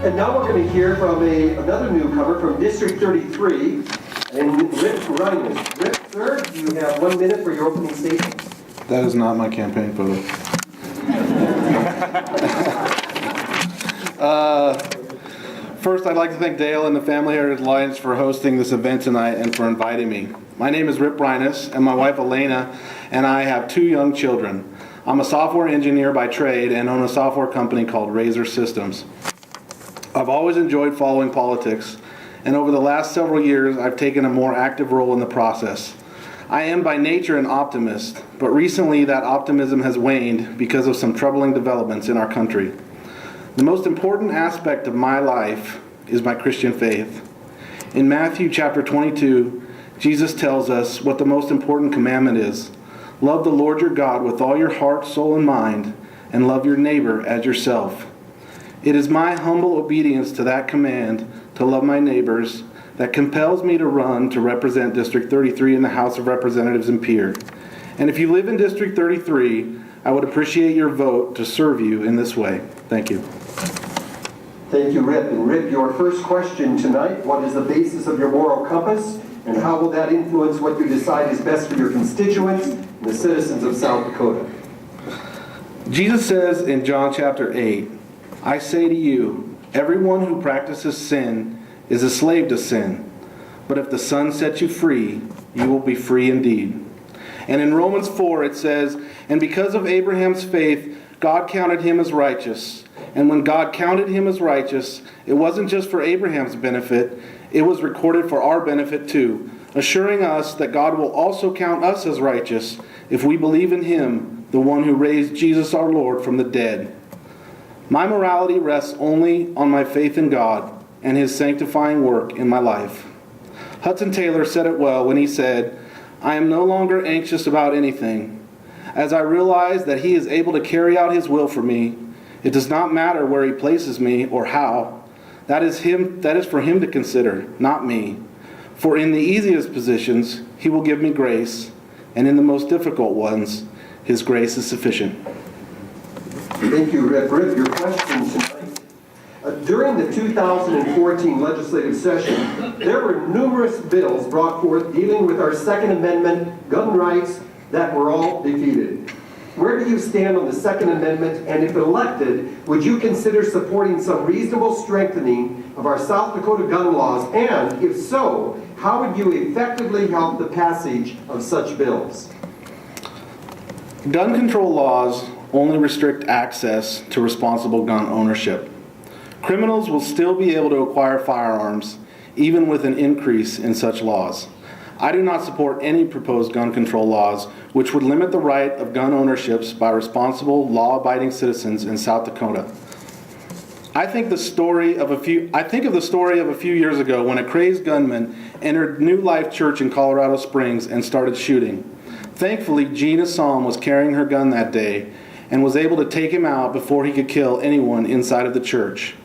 And now we're going to hear from another newcomer from District 33, and Rip Ryness. Rip, sir, you have 1 minute for your opening statement. That is not my campaign photo. First, I'd like to thank Dale and the Family Heritage Alliance for hosting this event tonight and for inviting me. My name is Rip Ryness, and my wife Elena and I have 2 young children. I'm a software engineer by trade and own a software company called Razor Systems. I've always enjoyed following politics, and over the last several years, I've taken a more active role in the process. I am by nature an optimist, but recently that optimism has waned because of some troubling developments in our country. The most important aspect of my life is my Christian faith. In Matthew chapter 22, Jesus tells us what the most important commandment is. Love the Lord your God with all your heart, soul, and mind, and love your neighbor as yourself. It is my humble obedience to that command to love my neighbors that compels me to run to represent District 33 in the House of Representatives in Pierre. And if you live in District 33, I would appreciate your vote to serve you in this way. Thank you. Thank you, Rip. And Rip, your first question tonight, what is the basis of your moral compass, and how will that influence what you decide is best for your constituents and the citizens of South Dakota? Jesus says in John chapter 8, I say to you, everyone who practices sin is a slave to sin. But if the Son sets you free, you will be free indeed. And in Romans 4 it says, and because of Abraham's faith, God counted him as righteous. And when God counted him as righteous, it wasn't just for Abraham's benefit, it was recorded for our benefit too, assuring us that God will also count us as righteous if we believe in him, the one who raised Jesus our Lord from the dead. My morality rests only on my faith in God and his sanctifying work in my life. Hudson Taylor said it well when he said, I am no longer anxious about anything. As I realize that he is able to carry out his will for me, it does not matter where he places me or how. That is for him to consider, not me. For in the easiest positions, he will give me grace, and in the most difficult ones, his grace is sufficient. Thank you, Rip. Rip, your question tonight. During the 2014 legislative session, there were numerous bills brought forth dealing with our Second Amendment, gun rights, that were all defeated. Where do you stand on the Second Amendment, and if elected, would you consider supporting some reasonable strengthening of our South Dakota gun laws, and if so, how would you effectively help the passage of such bills? Gun control laws only restrict access to responsible gun ownership. Criminals will still be able to acquire firearms, even with an increase in such laws. I do not support any proposed gun control laws which would limit the right of gun ownerships by responsible, law-abiding citizens in South Dakota. I think of the story of a few years ago when a crazed gunman entered New Life Church in Colorado Springs and started shooting. Thankfully, Gina Psalm was carrying her gun that day and was able to take him out before he could kill anyone inside of the church.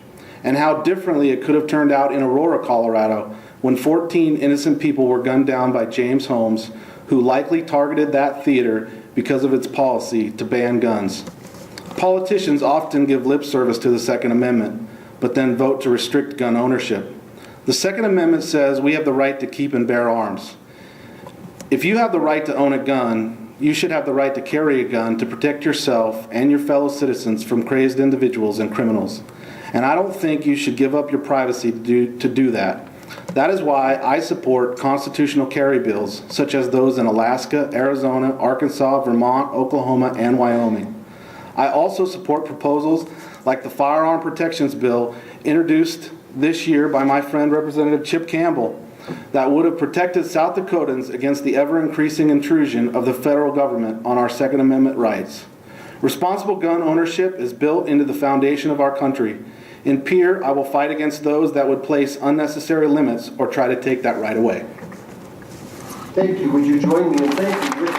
And how differently it could have turned out in Aurora, Colorado, when 14 innocent people were gunned down by James Holmes, who likely targeted that theater because of its policy to ban guns. Politicians often give lip service to the Second Amendment, but then vote to restrict gun ownership. The Second Amendment says we have the right to keep and bear arms. If you have the right to own a gun, you should have the right to carry a gun to protect yourself and your fellow citizens from crazed individuals and criminals. And I don't think you should give up your privacy to do that. That is why I support constitutional carry bills, such as those in Alaska, Arizona, Arkansas, Vermont, Oklahoma, and Wyoming. I also support proposals like the Firearm Protections Bill introduced this year by my friend Representative Chip Campbell that would have protected South Dakotans against the ever-increasing intrusion of the federal government on our Second Amendment rights. Responsible gun ownership is built into the foundation of our country. In Pierre, I will fight against those that would place unnecessary limits or try to take that right away. Thank you. Would you join me in thanking Rip